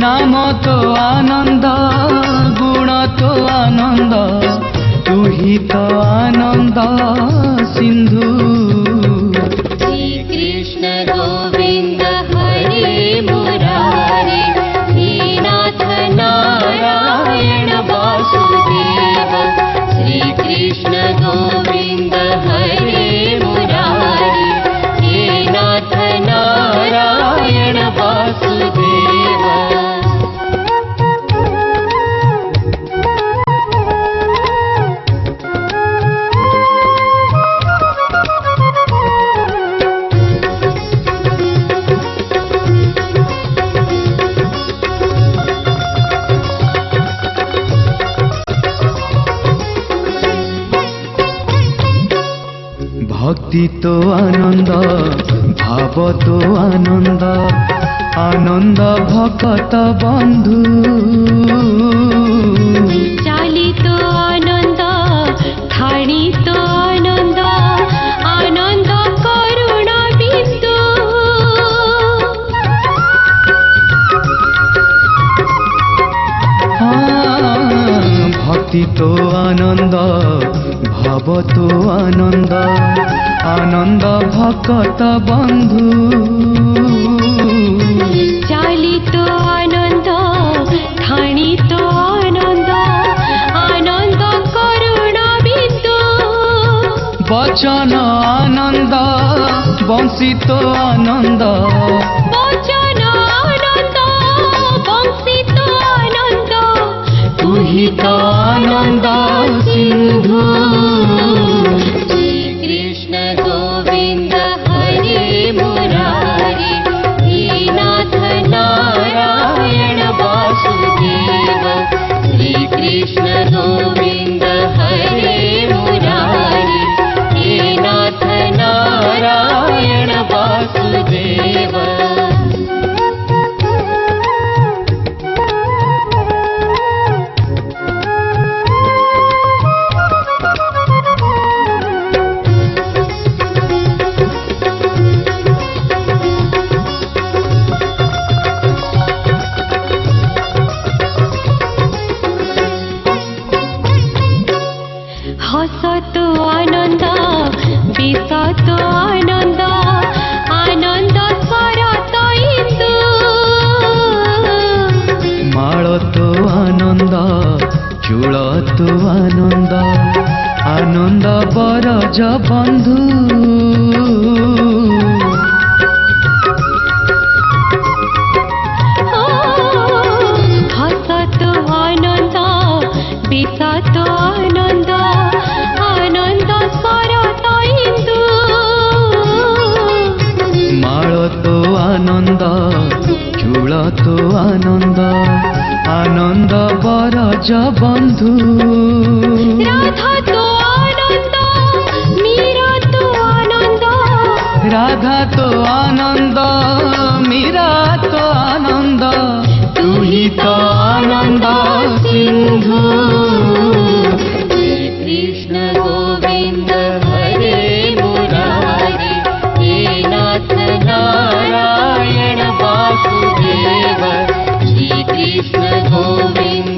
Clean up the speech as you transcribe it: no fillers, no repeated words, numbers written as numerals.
नाम तो आनंद गुण तो आनंद तू ही तो आनंद सिंधु। श्री कृष्ण गोविंद हरे मुरारे हे नाथ नारायण वासुदेव। श्री कृष्ण गोविंद हरे मुरारे हे नाथ नारायण वासुदेव। भक्ति तो आनंद भाव तो आनंद आनंद भक्त बंधु। चाली तो आनंद खाणी तो आनंद आनंद करुण बिंदु। भक्ति तो आनंद भाव तो आनंद आनंद भक्त बंधु। चाली तो आनंद खाणी तो आनंद आनंद करुण बिंदु। वचन आनंद बंशी तो आनंद वचन आनंद बंशी तो आनंद तू ही तो आनंद सिंधु। श्री कृष्ण गोविंद हरे मुरारे हे नाथ नारायण वासुदेव। श्री कृष्ण गोविंद हरे मुरारे हे नाथ नारायण वासुदेव। हस तो आनंद विष तो आनंद आनंद स्वर तो इंदु। माळ तो आनंद चूल तो आनंद आनंद बरज बंधु। हस तो आनंद विष तो आनंद आनंद स्वर तो इंदु। माळ तो आनंद चूल तो आनंद आनंद बरज बंधु। राधा तो आनंद मीरा तो आनंद राधा तो आनंद मीरा तो आनंद तू ही तो आनंद सिंधु। श्री कृष्ण गोविंद हरे मुरारे हे नाथ नारायण वासुदेव। श्री कृष्ण गोविंद